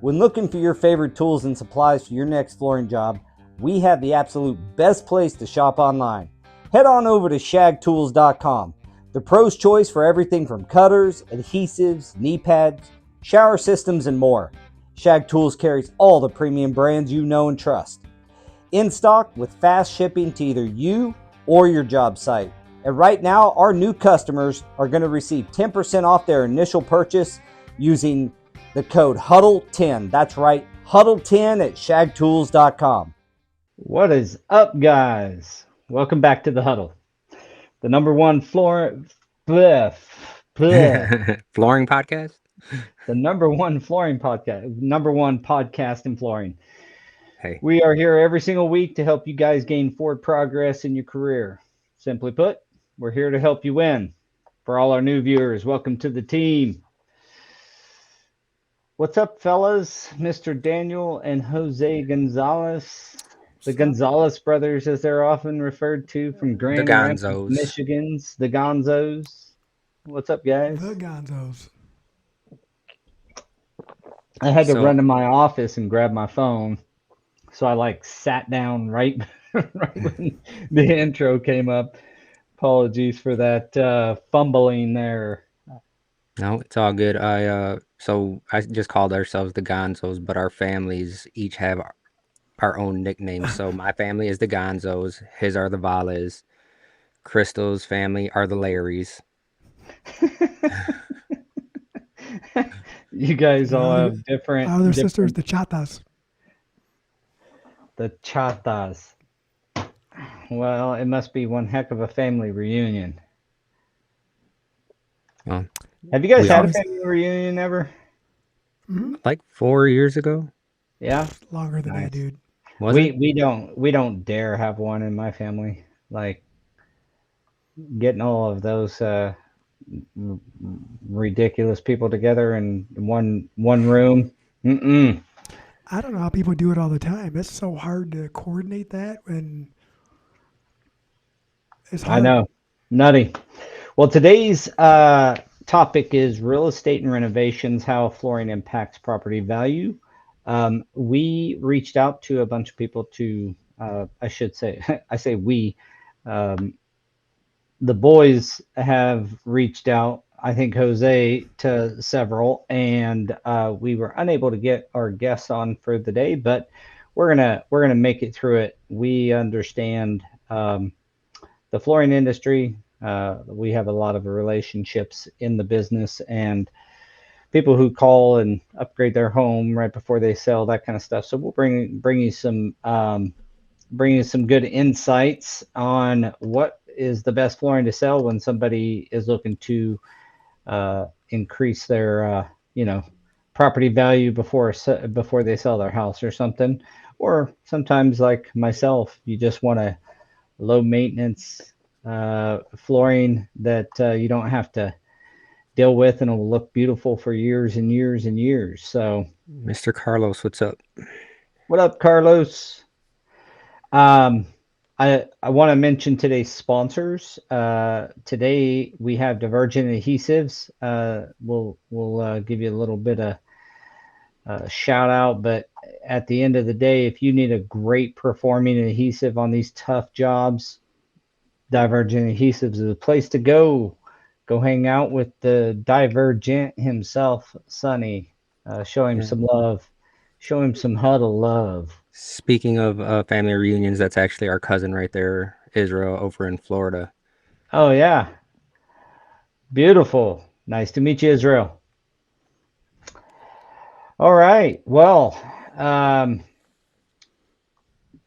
When looking for your favorite tools and supplies for your next flooring job, we have the absolute best place to shop online. Head on over to shagtools.com, the pro's choice for everything from cutters, adhesives, knee pads, shower systems, and more. Shag Tools carries all the premium brands you know and trust. In stock with fast shipping to either you or your job site. And right now, our new customers are going to receive 10% off their initial purchase using the code HUDDLE10. That's right, HUDDLE10 at shagtools.com. What is up, guys? Welcome back to the Huddle, the number one flooring podcast. The number one flooring podcast, number one podcast in flooring. Hey, we are here every single week to help you guys gain forward progress in your career. Simply put, we're here to help you win. For all our new viewers, welcome to the team. What's up, fellas? Mr. Daniel and Jose Gonzalez. The Gonzalez brothers, as they're often referred to, from Grand Rapids, Michigan's, the Gonzos. What's up, guys? The Gonzos. I had to run to my office and grab my phone, so I sat down right when the intro came up. Apologies for that fumbling there. No, it's all good. So I just called ourselves the Gonzos, but our families each have our own nicknames. So my family is the Gonzos, his are the Valles, Crystal's family are the Larrys. You guys all have different. Our other sisters, the Chatas. The Chatas. Well, it must be one heck of a family reunion. Well, have you guys had a family reunion ever? Mm-hmm. Like 4 years ago? Yeah, longer than that, dude. We don't dare have one in my family. Like getting all of those ridiculous people together in one room. Mm-mm. I don't know how people do it all the time. It's so hard to coordinate that when it's hard. I know, nutty. Well, today's topic is real estate and renovations, how flooring impacts property value. We reached out to a bunch of people to, I say we, the boys have reached out, I think Jose, to several, and we were unable to get our guests on for the day, but we're gonna make it through it. We understand the flooring industry. We have a lot of relationships in the business, and people who call and upgrade their home right before they sell, that kind of stuff. So we'll bring you some good insights on what is the best flooring to sell when somebody is looking to increase their property value before they sell their house or something. Or sometimes, like myself, you just want a low maintenance flooring that you don't have to deal with, and it'll look beautiful for years and years and years. So, Mr. Carlos, what's up? What up, Carlos? I want to mention today's sponsors. Today we have Divergent Adhesives. We'll give you a little bit of shout out, but at the end of the day, if you need a great performing adhesive on these tough jobs, Divergent Adhesives is the place to go. Go hang out with the Divergent himself, Sonny. Show him some love. Show him some Huddle love. Speaking of family reunions, that's actually our cousin right there, Israel, over in Florida. Oh, yeah. Beautiful. Nice to meet you, Israel. All right. Well,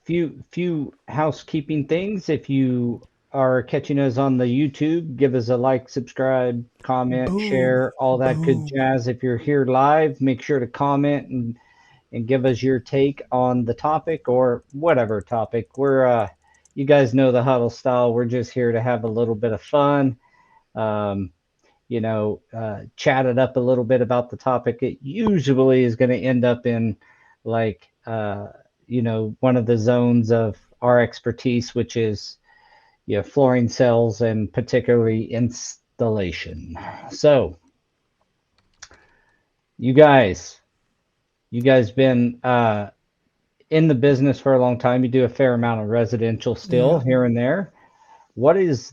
few housekeeping things. If you are catching us on the YouTube, give us a like, subscribe, comment, share, all that good jazz. If you're here live, make sure to comment and give us your take on the topic or whatever topic. We're you guys know the Huddle style. We're just here to have a little bit of fun, chat it up a little bit about the topic. It usually is going to end up in one of the zones of our expertise, which is flooring sales and particularly installation. So you guys, You guys been in the business for a long time. You do a fair amount of residential still Yeah. here and there. What is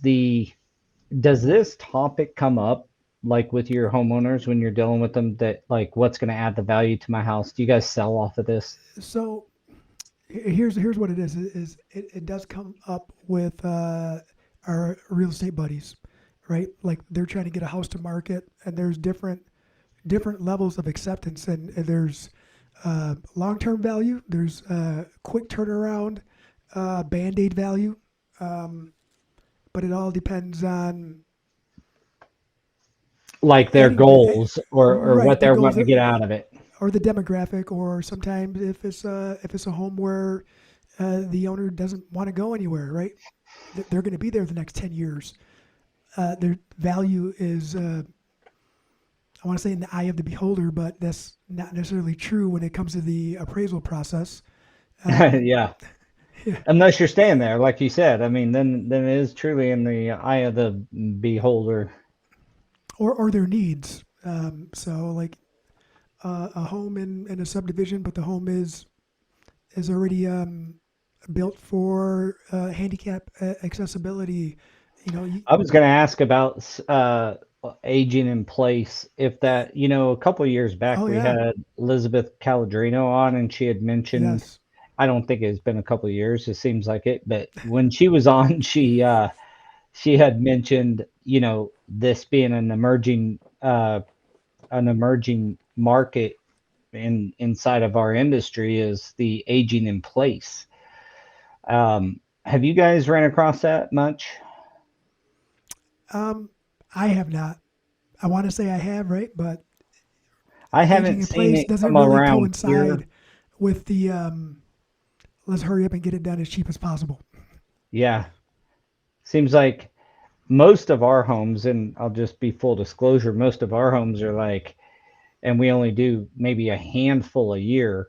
does this topic come up like with your homeowners when you're dealing with them, that like what's going to add the value to my house? Do you guys sell off of this? So here's what it is it does come up with our real estate buddies, right? Like they're trying to get a house to market, and there's different levels of acceptance, and there's long-term value, there's quick turnaround, band-aid value, um, but it all depends on Like their goals or right, what the they're goals wanting to get out of it. or the demographic, or sometimes if it's a home where the owner doesn't want to go anywhere, right? They're going to be there the next 10 years. Their value is, I want to say, in the eye of the beholder, but that's not necessarily true when it comes to the appraisal process. Yeah. Yeah. Unless you're staying there, like you said. I mean, then it is truly in the eye of the beholder. Or their needs. So like a home in a subdivision, but the home is already built for handicap accessibility. You know, I was going to ask about aging in place. If that, a couple of years back, oh we yeah, had Elizabeth Caladrino on, and she had mentioned, yes, I don't think it's been a couple of years, it seems like it, but when she was on, she had mentioned, this being an emerging market inside of our industry is the aging in place. Have you guys ran across that much? I have not. I want to say I have, right, but I aging haven't in seen place it doesn't come really around here. coincide with the let's hurry up and get it done as cheap as possible. Yeah, seems like most of our homes, and I'll just be full disclosure, most of our homes are like, and we only do maybe a handful a year,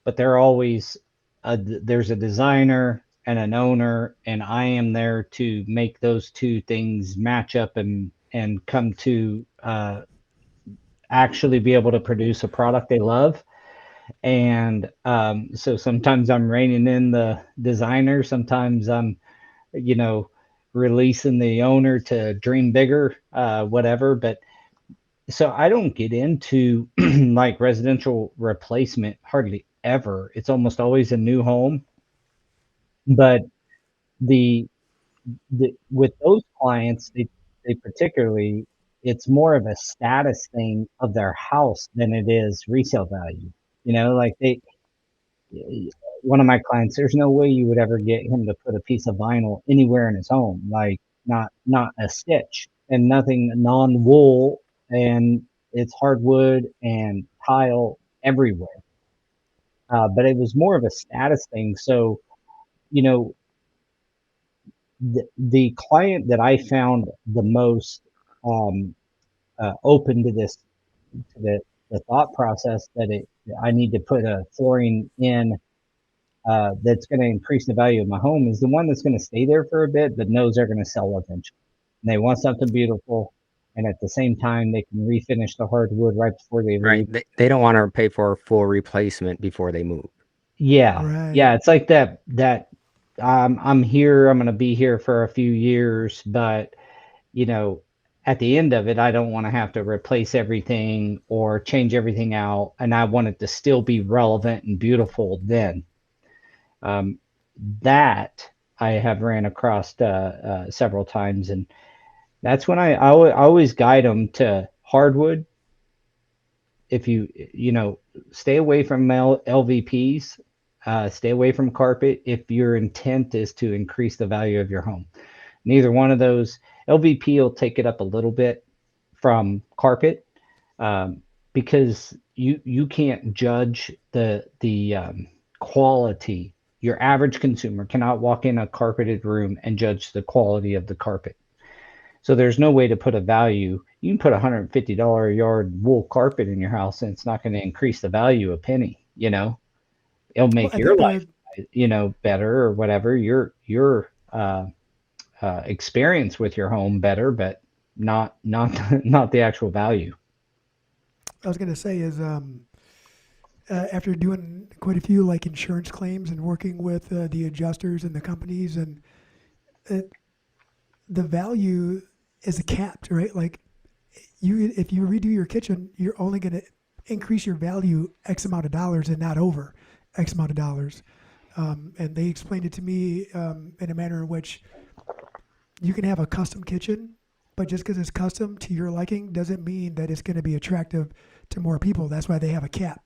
but they're always there's a designer and an owner, and I am there to make those two things match up and come to actually be able to produce a product they love. And so sometimes I'm reining in the designer, sometimes I'm, you know, releasing the owner to dream bigger, whatever. But so I don't get into like residential replacement hardly ever. It's almost always a new home. But the with those clients, they particularly, it's more of a status thing of their house than it is resale value. Like one of my clients, there's no way you would ever get him to put a piece of vinyl anywhere in his home, like not a stitch, and nothing non-wool, and it's hardwood and tile everywhere. But it was more of a status thing. So, you know, the client that I found the most um, open to this, to the thought process that I need to put a flooring in that's going to increase the value of my home, is the one that's going to stay there for a bit, but knows they're going to sell eventually. And they want something beautiful, and at the same time, they can refinish the hardwood right before they Right. leave. They don't want to pay for a full replacement before they move. Yeah, Right. yeah, it's like that. I'm here. I'm going to be here for a few years, but you know, at the end of it, I don't want to have to replace everything or change everything out, and I want it to still be relevant and beautiful then. Um, that I have ran across several times, and that's when I always guide them to hardwood. If stay away from LVPs, stay away from carpet if your intent is to increase the value of your home. Neither one of those. LVP will take it up a little bit from carpet, um, because you can't judge the quality. Your average consumer cannot walk in a carpeted room and judge the quality of the carpet. So there's no way to put a value. You can put $150 a yard wool carpet in your house, and it's not going to increase the value a penny. It'll Well, make I your think life, better, or whatever, your experience with your home better, but not not the actual value. I was going to say is after doing quite a few like insurance claims and working with the adjusters and the companies, and uh, the value is capped, right? Like if you redo your kitchen, you're only going to increase your value X amount of dollars and not over X amount of dollars. And they explained it to me in a manner in which you can have a custom kitchen, but just because it's custom to your liking doesn't mean that it's going to be attractive to more people. That's why they have a cap.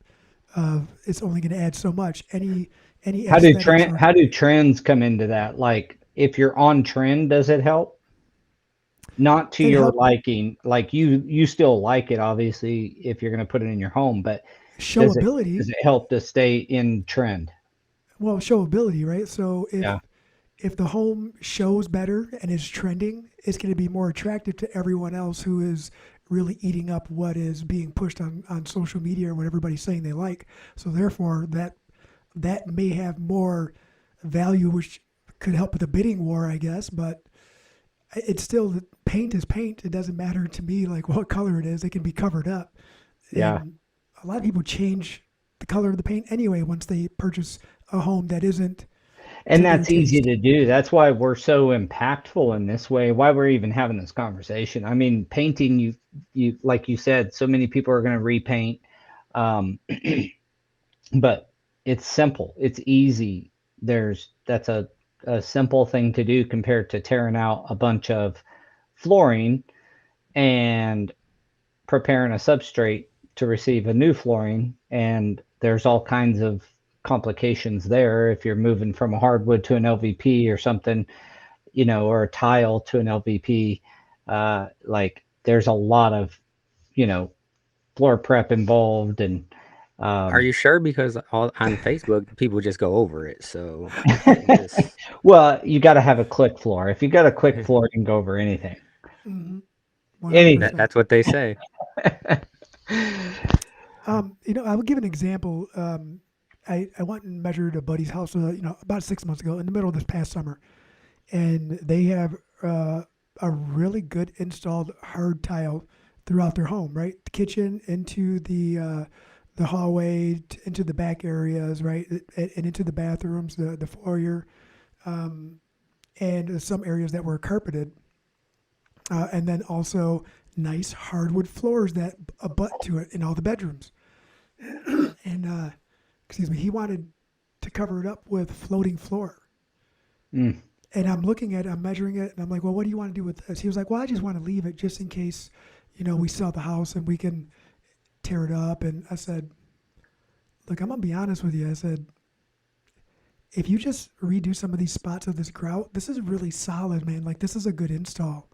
It's only going to add so much. Any aesthetics or How do trends come into that? Like if you're on trend, does it help? Not to it your help liking, like you still like it obviously if you're going to put it in your home, but showability. does it help to stay in trend? Well, showability, right? So Yeah. if the home shows better and is trending, it's going to be more attractive to everyone else who is really eating up what is being pushed on social media or what everybody's saying they like. So therefore, that may have more value, which could help with the bidding war, I guess. But it's still, paint is paint. It doesn't matter to me like what color it is. It can be covered up, Yeah. and a lot of people change the color of the paint anyway once they purchase a home that isn't And to their that's easy taste. to do. That's why we're so impactful in this way, why we're even having this conversation. I mean, painting, you like you said, so many people are going to repaint. Um, but it's simple. It's easy. That's a simple thing to do compared to tearing out a bunch of flooring and preparing a substrate to receive a new flooring. And there's all kinds of complications there if you're moving from a hardwood to an LVP or something, or a tile to an LVP. Like there's a lot of, you know, floor prep involved. And Are um, you sure? Because on Facebook, people just go over it. So it just well, you got to have a click floor. If you got a click floor, you can go over anything. Mm-hmm. One hundred Anything. that percent. that's what they say. I will give an example. I went and measured a buddy's house, about 6 months ago in the middle of this past summer, and they have a really good installed hard tile throughout their home, right? The kitchen into the hallway, into the back areas, right, and into the bathrooms, the foyer, and some areas that were carpeted, and then also nice hardwood floors that abut to it in all the bedrooms. And excuse me, he wanted to cover it up with floating floor. Mm. And I'm looking at it, I'm measuring it, and I'm like, well, what do you want to do with this? He was like, well, I just want to leave it just in case, we sell the house and we can tear it up. And I said, look, I'm going to be honest with you. I said, if you just redo some of these spots of this grout, this is really solid, man. Like, this is a good install.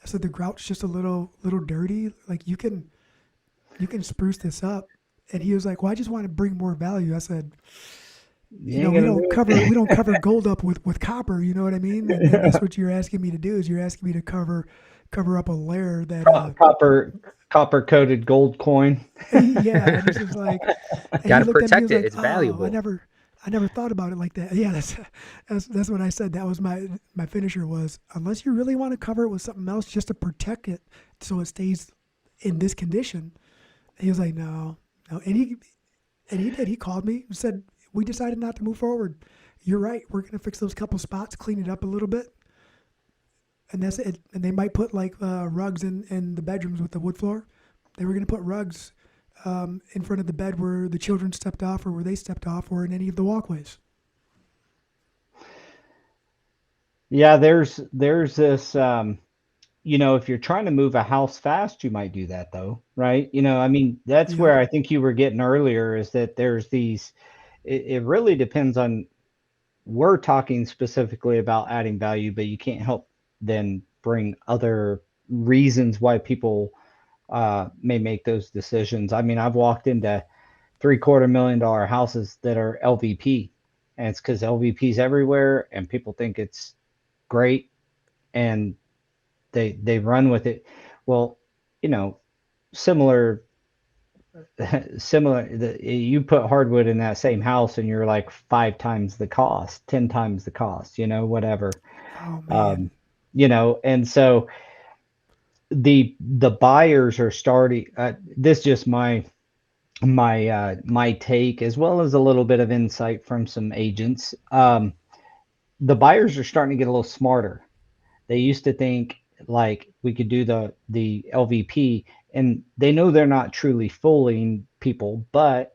I said, the grout's just a little dirty. Like, you can spruce this up. And he was like, well, I just want to bring more value. I said, You ain't gonna do we it. don't cover gold up with copper. You know what I mean? And that's what you're asking me to do, is you're asking me to cover up a layer that Copper coated gold coin. yeah. And he's just like, and Got he to looked at me, he protect was it. like, It's oh, I valuable. never thought about it like that. Yeah, that's what I said. That was my finisher was, unless you really want to cover it with something else just to protect it so it stays in this condition. He was like, no. And he did. He called me and said, we decided not to move forward. You're right. We're going to fix those couple spots, clean it up a little bit. And that's it. And they might put like rugs in the bedrooms with the wood floor. They were going to put rugs in front of the bed where the children stepped off or where they stepped off or in any of the walkways. Yeah, there's this if you're trying to move a house fast, you might do that though, right? I mean, that's Yep. where I think you were getting earlier is that there's these it really depends on we're talking specifically about adding value, but you can't help then bring other reasons why people may make those decisions. I mean, I've walked into $750,000 houses that are LVP, and it's because LVP's everywhere, and people think it's great, and they run with it. Well, you know, similar similar. You put hardwood in that same house, and you're like 5 times the cost, 10 times the cost. Whatever. Oh man. Um, and so the buyers are starting. This is just my my take, as well as a little bit of insight from some agents. The buyers are starting to get a little smarter. They used to think like we could do the LVP, and they know they're not truly fooling people, but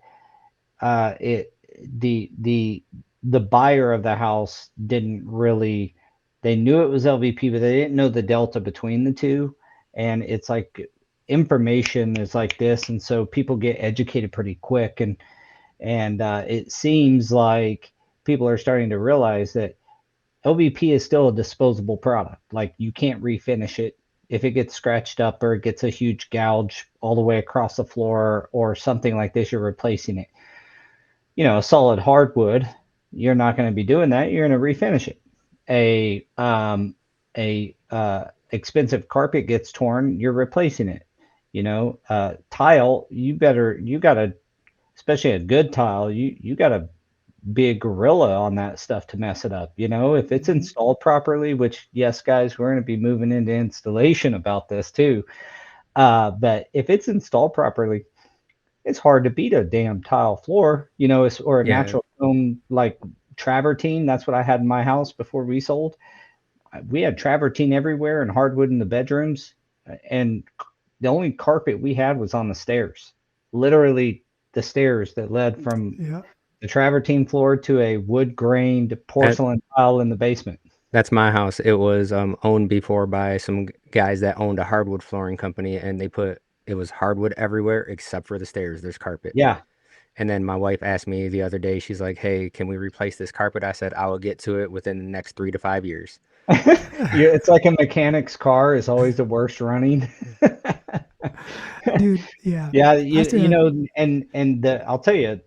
it the buyer of the house didn't really, they knew it was LVP, but they didn't know the delta between the two. And it's like information is like this, and so people get educated pretty quick, and it seems like people are starting to realize that LVP is still a disposable product. Like you can't refinish it. If it gets scratched up or it gets a huge gouge all the way across the floor or something like this, you're replacing it. A solid hardwood, you're not going to be doing that. You're going to refinish it. A expensive carpet gets torn, you're replacing it. Tile, you gotta, especially a good tile, you gotta be a gorilla on that stuff to mess it up. If it's installed properly, which yes, guys, we're going to be moving into installation about this too. But if it's installed properly, it's hard to beat a damn tile floor, or a Yeah. natural stone like travertine. That's what I had in my house before we sold. We had travertine everywhere and hardwood in the bedrooms, and the only carpet we had was on the stairs. Literally, the stairs that led from Yeah. the travertine floor to a wood grained porcelain tile in the basement. That's my house. It was owned before by some guys that owned a hardwood flooring company, and it was hardwood everywhere except for the stairs. There's carpet. Yeah. And then my wife asked me the other day, she's like, "Hey, can we replace this carpet?" I said, "I will get to it within the next 3 to 5 years." Yeah, it's like a mechanic's car is always the worst running. Dude, yeah. Yeah, I still and I'll tell you,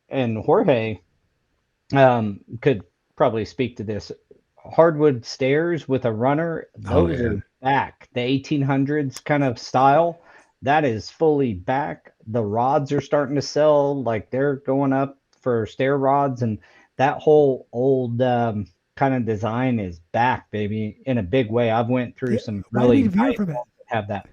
and Jorge could probably speak to this. Hardwood stairs with a runner, Oh those yeah. are back. The 1800s kind of style, that is fully back. The rods are starting to sell, like they're going up for stair rods, and that whole old kind of design is back, baby, in a big way. I've went through yeah, some why do we really veer nice from it? ones that have that.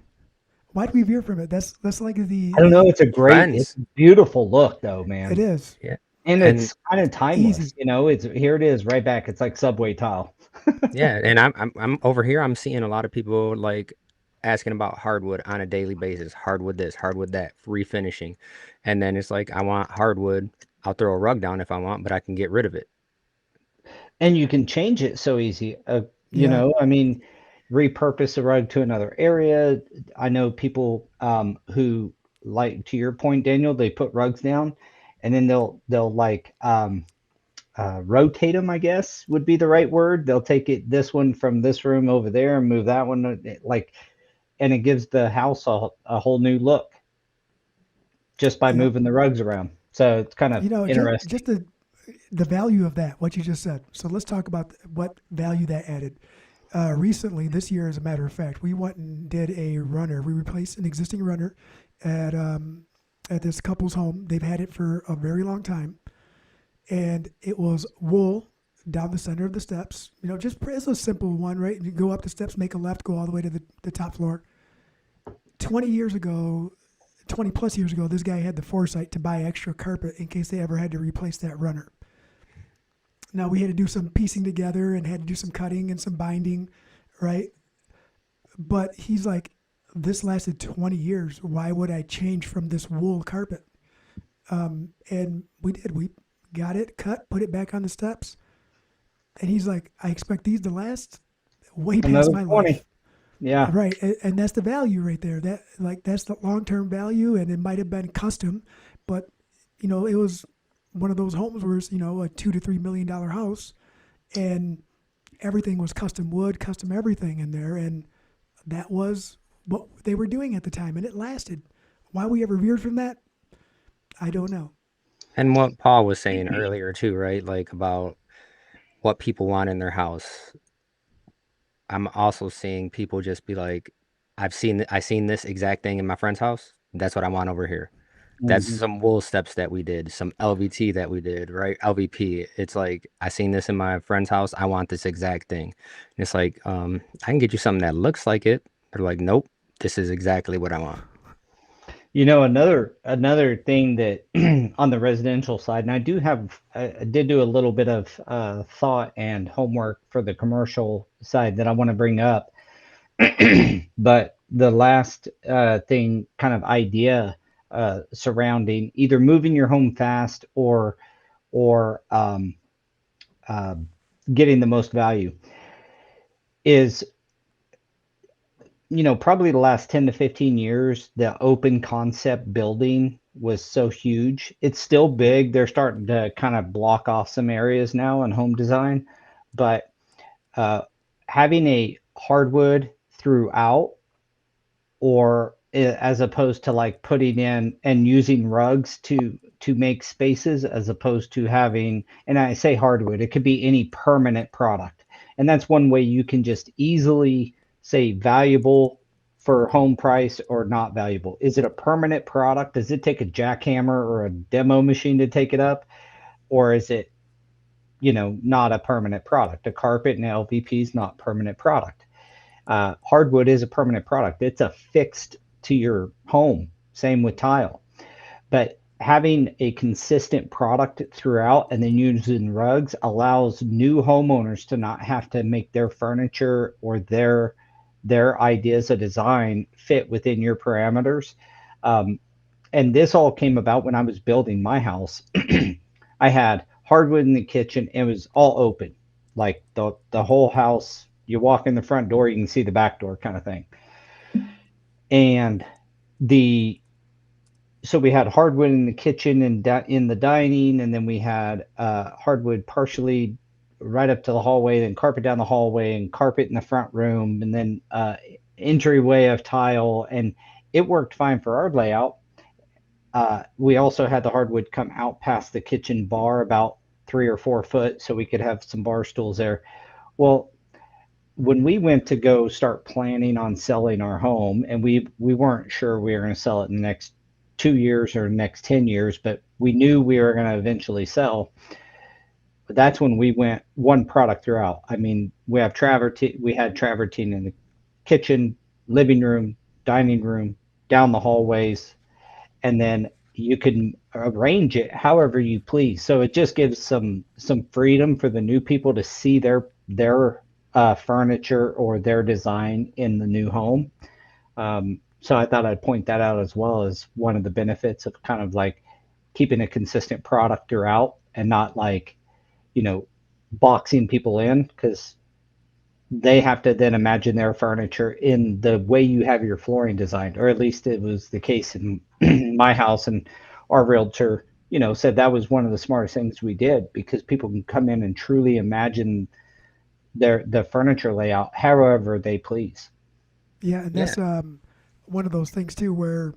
Why do we veer from it? That's like I don't know. the It's Trends. a beautiful look though, it man. is Yeah. And And it's kind of timeless, easy. It's here it is right back. It's like subway tile. yeah, and I'm over here, I'm seeing a lot of people like asking about hardwood on a daily basis. Hardwood this, hardwood that, refinishing. And then it's like I want hardwood. I'll throw a rug down if I want, but I can get rid of it. And you can change it so easy. Yeah. I mean, repurpose a rug to another area. I know people who, like to your point, Daniel, they put rugs down and then they'll like rotate them, I guess would be the right word. They'll take this one from this room over there and move that one, like, and it gives the house a whole new look just by Yep. moving the rugs around. So it's kind of interesting. Just the value of that, what you just said. So let's talk about what value that added. Recently, this year, as a matter of fact, we went and did a runner. We replaced an existing runner at this couple's home. They've had it for a very long time, and it was wool down the center of the steps. Just it's a simple one, right? You go up the steps, make a left, go all the way to the top floor. 20 years ago, 20 plus years ago, this guy had the foresight to buy extra carpet in case they ever had to replace that runner. Now we had to do some piecing together and had to do some cutting and some binding, right? But he's like, this lasted 20 years. Why would I change from this wool carpet? And we did. We got it cut, put it back on the steps. And he's like, I expect these to last way past Another my 20. life. Yeah. Right. And that's the value right there. That's the long-term value. And it might've been custom, but it was one of those homes where it's, a $2 to $3 million house and everything was custom wood, custom everything in there. And that was what they were doing at the time. And it lasted. Why we ever veered from that, I don't know. And what Paul was saying earlier too, right? Like about what people want in their house. I'm also seeing people just be like, I seen this exact thing in my friend's house. That's what I want over here. That's Mhm. some wool steps that we did, some LVT that we did, right? LVP. It's like I seen this in my friend's house. I want this exact thing. And it's like, I can get you something that looks like it. They're like, nope, this is exactly what I want. Another thing that on the residential side, and I did do a little bit of thought and homework for the commercial side that I want to bring up. But the last thing, kind of idea surrounding either moving your home fast or uh, getting the most value is, probably the last 10 to 15 years, the open concept building was so huge. It's still big. They're starting to kind of block off some areas now in home design, but uh, having a hardwood throughout, or as opposed to like putting in and using rugs to make spaces, as opposed to having, and I say hardwood, it could be any permanent product. And that's one way you can just easily say valuable for home price or not valuable. Is it a permanent product? Does it take a jackhammer or a demo machine to take it up? Or is it, not a permanent product? A carpet and LVP is not permanent product. Hardwood is a permanent product. It's affixed to your home. Same with tile. But having a consistent product throughout and then using rugs allows new homeowners to not have to make their furniture or their ideas of design fit within your parameters. Um, and this all came about when I was building my house. I had hardwood in the kitchen. It was all open, like the whole house. You walk in the front door, you can see the back door, kind of thing. And the so we had hardwood in the kitchen and in the dining, and then we had hardwood partially right up to the hallway, then carpet down the hallway, and carpet in the front room, and then entryway of tile, and it worked fine for our layout. We also had the hardwood come out past the kitchen bar about 3 or 4 foot, so we could have some bar stools there. Well, when we went to go start planning on selling our home, and we weren't sure we were going to sell it in the next 2 years or next 10 years, but we knew we were going to eventually sell. But that's when we went one product throughout. I mean, we had travertine in the kitchen, living room, dining room, down the hallways, and then you can arrange it however you please. So it just gives some freedom for the new people to see their furniture or their design in the new home. So I thought I'd point that out as well as one of the benefits of kind of like keeping a consistent product throughout and not like, you know, boxing people in, because they have to then imagine their furniture in the way you have your flooring designed, or at least it was the case in my house. And our realtor, said that was one of the smartest things we did, because people can come in and truly imagine the furniture layout however they please. Yeah, and Yeah. that's one of those things too, where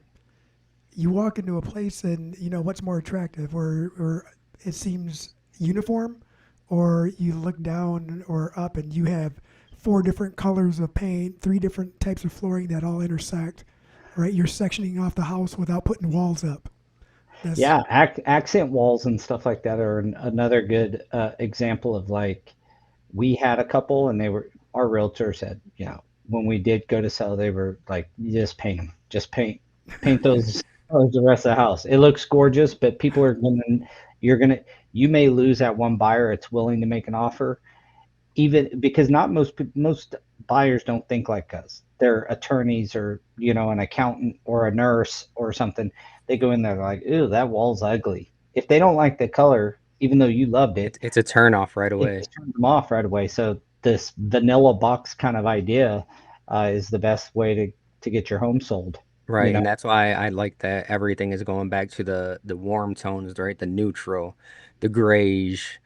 you walk into a place and what's more attractive, or it seems uniform, or you look down or up and you have four different colors of paint, three different types of flooring that all intersect. Right, you're sectioning off the house without putting walls up. That's Yeah, accent walls and stuff like that are another good example of, like, we had a couple, and our realtor said, when we did go to sell, they were like, "You just paint them, just paint those colors the rest of the house. It looks gorgeous, but you're gonna, you may lose that one buyer that's willing to make an offer, even because not most buyers don't think like us. They're attorneys, or an accountant or a nurse or something. They go in there like, "Ew, that wall's ugly." If they don't like the color, even though you loved it, It's a turn off right it away. just turns them off right away. So this vanilla box kind of idea is the best way to get your home sold. You Right, know, and that's why I like that everything is going back to the warm tones, right? The neutral, the grayish,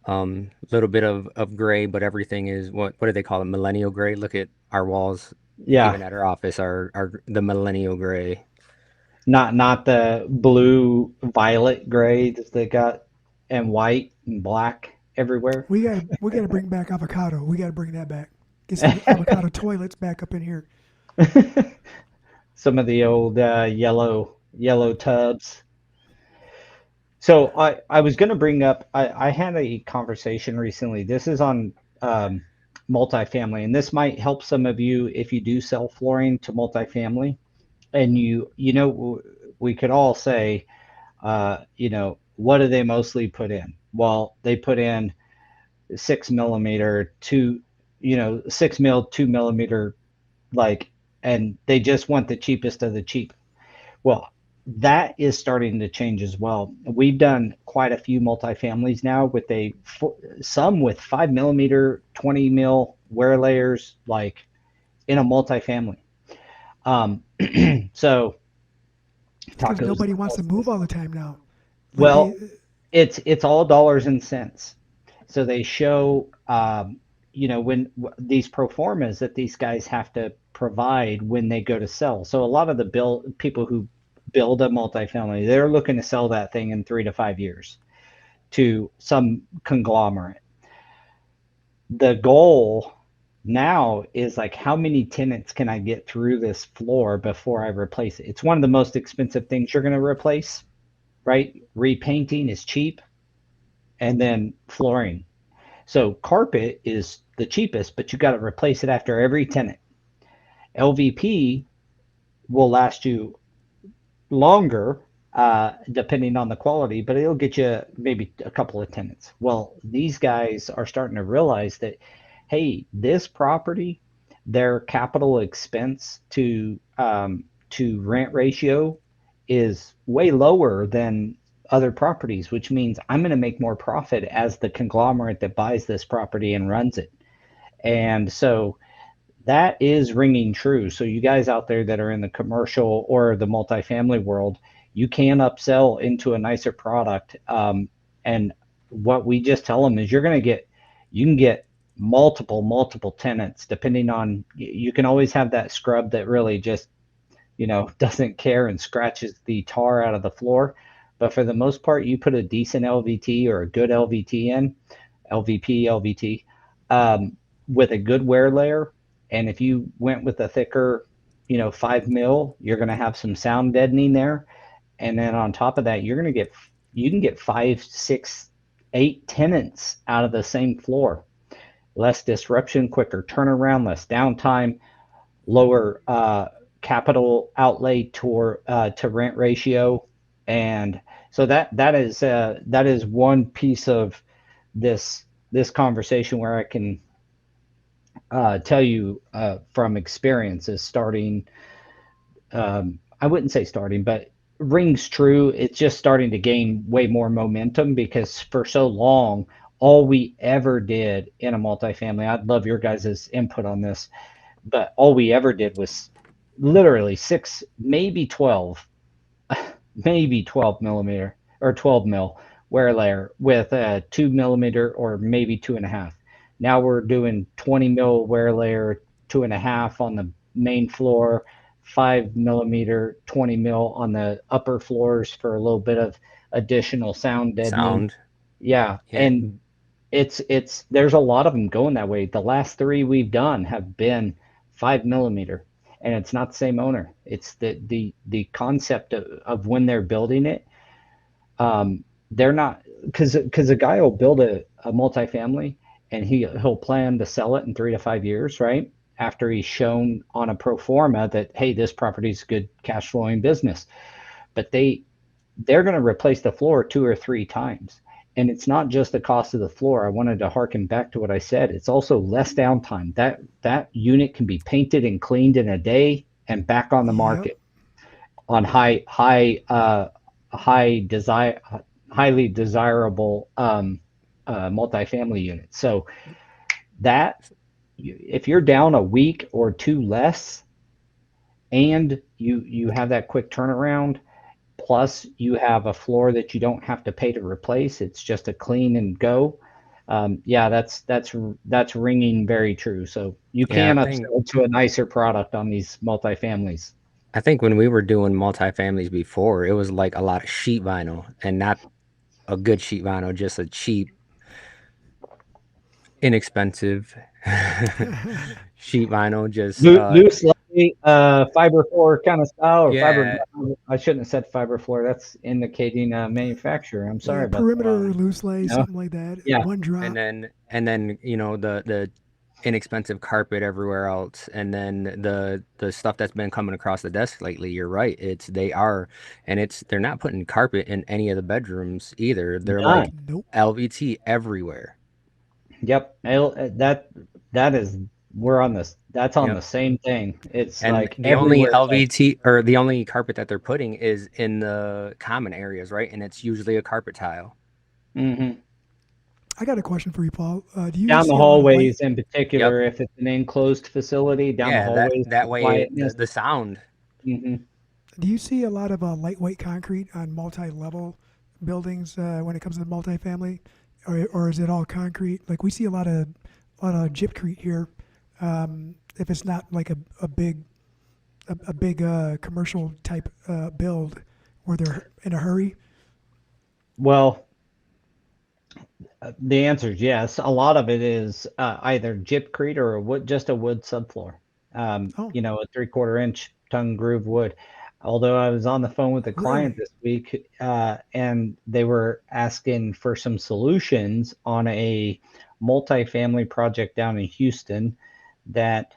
little bit of gray, but everything is what do they call it? Millennial gray. Look at our walls, yeah, even at our office, are the millennial gray. not the blue, violet gray that they got, and white and black everywhere. we gotta bring back avocado. We gotta bring that back. Get some avocado toilets back up in here. Some of the old yellow tubs. So I was going to bring up, I had a conversation recently. This is on multifamily, and this might help some of you if you do sell flooring to multifamily. and we could all say, what do they mostly put in? Well, they put in 6 millimeter, 6 mil, 2 millimeter, like, and they just want the cheapest of the cheap. Well, that is starting to change as well. We've done quite a few multifamilies now with some with 5 millimeter, 20 mil wear layers, like in a multifamily. So Because tacos. nobody wants to move all the time now. Like Well, it's all dollars and cents. So they show, when these pro formas that these guys have to provide when they go to sell. So a lot of the people who build a multifamily, they're looking to sell that thing in 3 to 5 years to some conglomerate. The goal now is like, how many tenants can I get through this floor before I replace it? It's one of the most expensive things you're going to replace, right? Repainting is cheap, and then flooring. So carpet is the cheapest, but you got to replace it after every tenant. LVP will last you longer, depending on the quality, but it'll get you maybe a couple of tenants. Well, these guys are starting to realize that, hey, this property, their capital expense to rent ratio is way lower than other properties, which means I'm going to make more profit as the conglomerate that buys this property and runs it. And so that is ringing true. So you guys out there that are in the commercial or the multifamily world, you can upsell into a nicer product. And what we just tell them is you can get multiple tenants depending on, you can always have that scrub that really just, doesn't care and scratches the tar out of the floor. But for the most part, you put a decent LVT or a good LVT in, LVT, with a good wear layer. And if you went with a thicker, 5 mil, you're going to have some sound deadening there. And then on top of that, you can get 5, 6, 8 tenants out of the same floor. Less disruption, quicker turnaround, less downtime, lower capital outlay to rent ratio. And so that is one piece of this conversation where I can tell you from experience is starting. I wouldn't say starting, but rings true. It's just starting to gain way more momentum because for so long, all we ever did in a multifamily, I'd love your guys' input on this, but all we ever did was literally 6, maybe 12, maybe 12 millimeter or 12 mil wear layer with a 2 millimeter or maybe 2.5. Now we're doing 20 mil wear layer, 2.5 on the main floor, 5 millimeter, 20 mil on the upper floors for a little bit of additional sound deadening. Sound. Yeah. Yeah. And there's a lot of them going that way. The last 3 we've done have been 5 millimeter, and it's not the same owner. It's the concept of when they're building it. They're not, because a guy will build a multifamily and he'll plan to sell it in 3 to 5 years, right? After he's shown on a pro forma that, hey, this property is a good cash flowing business. But they're going to replace the floor 2 or 3 times. And it's not just the cost of the floor. I wanted to harken back to what I said. It's also less downtime. That unit can be painted and cleaned in a day and back on the market on highly desirable multifamily units. So that, if you're down a week or 2 less, and you have that quick turnaround, plus you have a floor that you don't have to pay to replace, it's just a clean and go. Yeah, that's ringing very true. So you can upsell to a nicer product on these multifamilies. I think when we were doing multifamilies before, it was like a lot of sheet vinyl, and not a good sheet vinyl, just a cheap, inexpensive sheet vinyl. Just Loose, lightweight, fiber floor kind of style, or fiber. yeah, I shouldn't have said fiber floor. That's indicating manufacturer. I'm sorry about perimeter that. loose lay, something like that. Yeah. One drop. and then the inexpensive carpet everywhere else, and then the stuff that's been coming across the desk lately, you're right, they're not putting carpet in any of the bedrooms either. They're like None. Nope. LVT everywhere. Yep. That is we're on this. That's on Yep. the same thing. It's And like the only everywhere. It's like, LVT or the only carpet that they're putting is in the common areas, right? And it's usually a carpet tile. mhm. I got a question for you, Paul. Do you Down the see a lot of light? hallways in Yep. particular, if it's an enclosed facility, down the Yeah, that hallways that for way quietness. the sound. Hmm. Do you see a lot of lightweight concrete on multi-level buildings when it comes to multifamily, or is it all concrete? Like we see a lot of gypcrete here. If it's not like a big commercial type build where they're in a hurry. Well, the answer is yes. A lot of it is either gypcrete or just a wood subfloor. Oh, A 3/4 inch tongue groove wood. Although I was on the phone with a client really? this week, and they were asking for some solutions on a multifamily project down in Houston that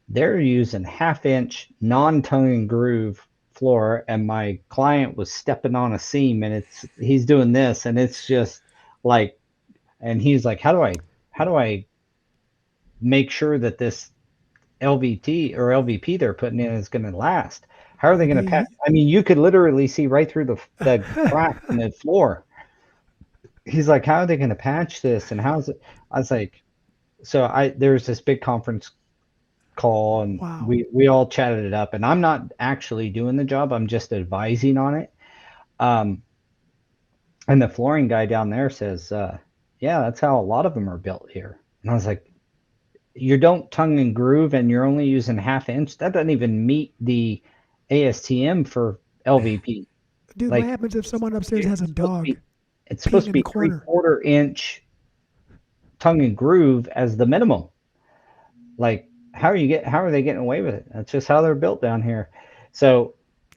they're using 1/2 inch non-tongue and groove floor, and my client was stepping on a seam, and he's doing this, and it's just like, and he's like, how do I make sure that this LVT or LVP they're putting in is going to last? How are they going to patch? Maybe. I mean, you could literally see right through the crack in the floor. He's like, how are they going to patch this? And how's it? I was like, so there's this big conference call, and Wow. we all chatted it up, and I'm not actually doing the job. I'm just advising on it. Um, and the flooring guy down there says, yeah, that's how a lot of them are built here. And I was like, you don't tongue and groove and you're only using 1/2 inch. That doesn't even meet the ASTM for LVP. Dude, what Like happens if someone upstairs has it's a supposed to dog be, it's supposed peeing to in the be three corner? quarter inch tongue and groove as the minimum. Like, how are they getting away with it? That's just how they're built down here. So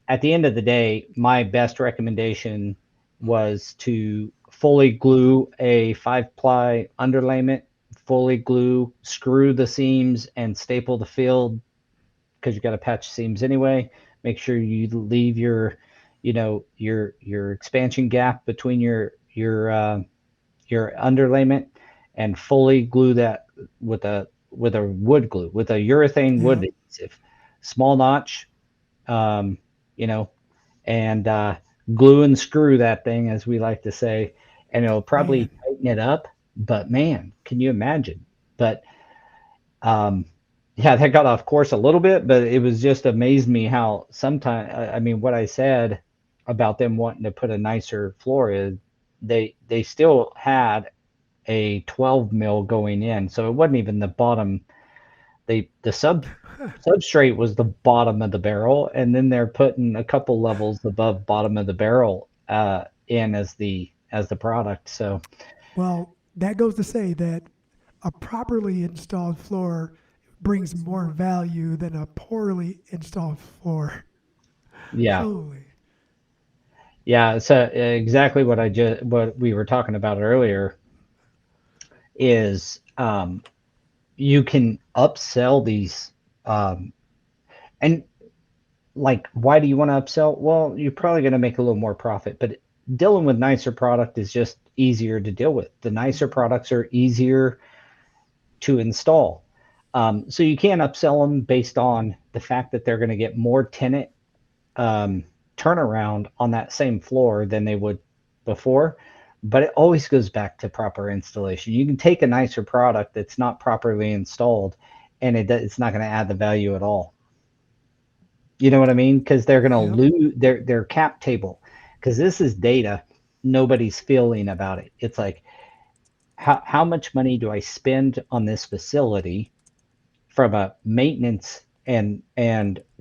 at the end of the day, my best recommendation was to fully glue a 5-ply underlayment, fully glue, screw the seams, and staple the field, because you got to patch seams anyway. Make sure you leave your expansion gap between your underlayment, and fully glue that with a wood glue, with a urethane Yeah, wood adhesive, small notch, um, you know, and glue and screw that thing, as we like to say, and it'll man. probably tighten it up. But man, can you imagine? But um, yeah, that got off course a little bit, but it was just amazed me how sometimes, I mean, what I said about them wanting to put a nicer floor is they still had a 12 mil going in, so it wasn't even the bottom. The substrate was the bottom of the barrel, and then they're putting a couple levels above bottom of the barrel in as the product. So Well, that goes to say that a properly installed floor brings more value than a poorly installed floor. yeah, Holy. yeah. So exactly what we were talking about earlier is you can upsell these, um, and like, why do you want to upsell? Well, you're probably going to make a little more profit, but dealing with nicer product is just easier to deal with. The nicer products are easier to install. So you can upsell them based on the fact that they're going to get more tenant um, turnaround on that same floor than they would before. But it always goes back to proper installation. You can take a nicer product that's not properly installed, and it's not going to add the value at all. You know what I mean? Because they're going to Yep. lose their cap table. Because this is data, nobody's feeling about it. It's like, how much money do I spend on this facility from a maintenance and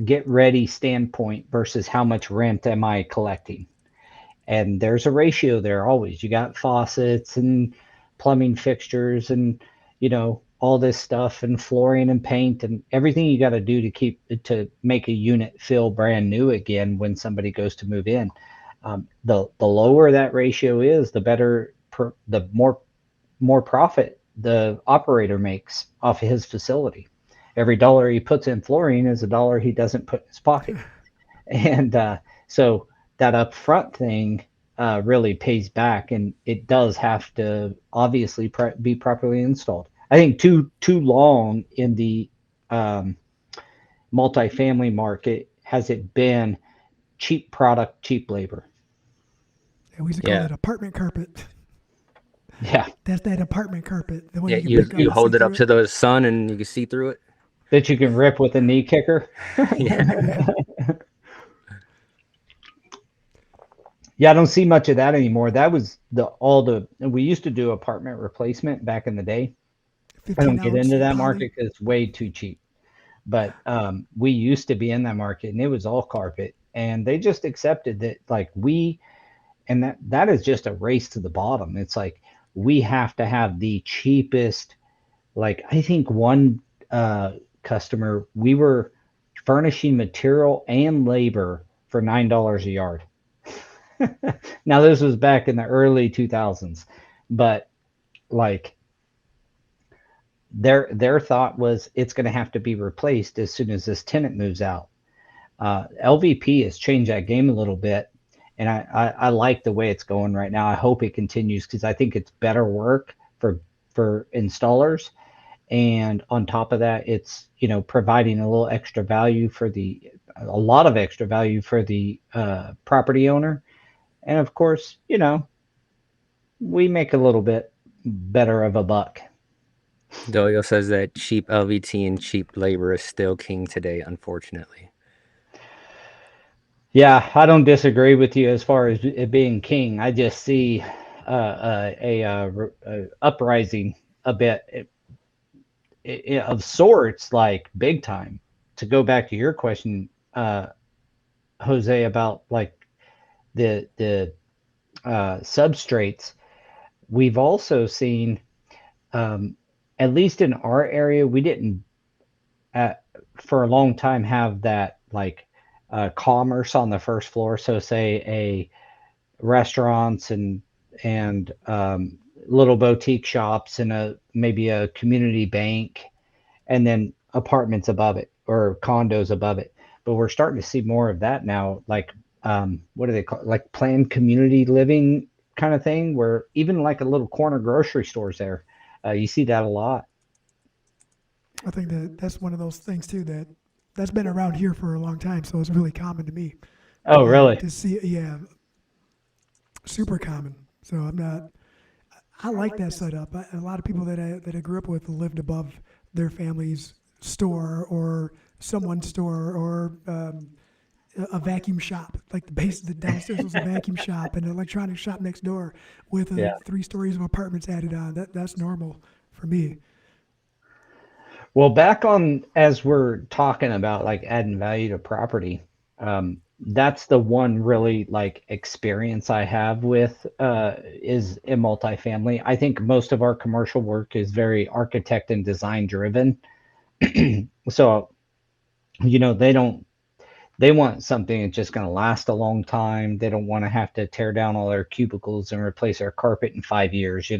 get ready standpoint versus how much rent am I collecting? And there's a ratio there always. You got faucets and plumbing fixtures and all this stuff, and flooring and paint and everything you got to do to make a unit feel brand new again when somebody goes to move in. The lower that ratio is, the better, the more profit the operator makes off of his facility. Every dollar he puts in flooring is a dollar he doesn't put in his pocket. And so that upfront thing really pays back, and it does have to obviously be properly installed. I think too long in the um, multifamily market has it been cheap product, cheap labor. And we used to call Yeah. that apartment carpet. Yeah, That's that apartment carpet, the one Yeah, you can you pick up you and see hold it up through to the sun and you can see through it. that you can rip with a knee kicker. Yeah. it. Yeah, I don't see much of that anymore. That was we used to do apartment replacement back in the day. I 15 don't get ounce into that poly. market because it's way too cheap. But we used to be in that market, and it was all carpet, and they just accepted that, like, and that is just a race to the bottom. It's like we have to have the cheapest. Like, I think one customer, we were furnishing material and labor for $9 a yard. Now this was back in the early 2000s, but like their thought was it's going to have to be replaced as soon as this tenant moves out. LVP has changed that game a little bit, and I like the way it's going right now. I hope it continues because I think it's better work for installers, and on top of that, it's providing a little extra value a lot of extra value for the property owner, and of course, we make a little bit better of a buck. Doyle says that cheap LVT and cheap labor is still king today, unfortunately. Yeah, I don't disagree with you as far as it being king. I just see a uprising a bit of sorts, like big time. To go back to your question, Jose, about like the substrates, we've also seen, um, at least in our area, we didn't uh, for a long time have that like commerce on the first floor. So say a restaurants and little boutique shops and maybe a community bank, and then apartments above it or condos above it. But we're starting to see more of that now, like what do they call it? Like planned community living kind of thing, where even like a little corner grocery stores there, you see that a lot. I think that's one of those things too that's been around here for a long time, so it's really common to me Oh, really? to see. Yeah, super common. So I'm not. I like that setup. A lot of people that I grew up with lived above their family's store or someone's store or a vacuum shop. Like the downstairs was a vacuum shop and an electronics shop next door with Yeah. 3 stories of apartments added on. That's normal for me. Well, back on as we're talking about like adding value to property, that's the one really like experience I have with is in multifamily. I think most of our commercial work is very architect and design driven. So, they want something that's just going to last a long time. They don't want to have to tear down all their cubicles and replace their carpet in 5 years.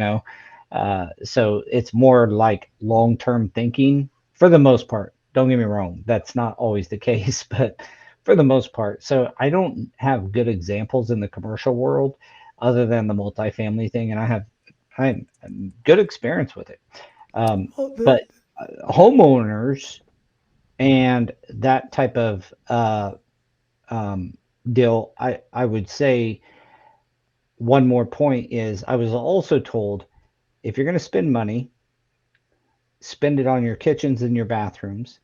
So it's more like long-term thinking for the most part. Don't get me wrong, that's not always the case, but for the most part. So I don't have good examples in the commercial world other than the multifamily thing, and I good experience with it. Well, But homeowners and that type of um, deal, I would say one more point is I was also told if you're going to spend money, spend it on your kitchens and your bathrooms.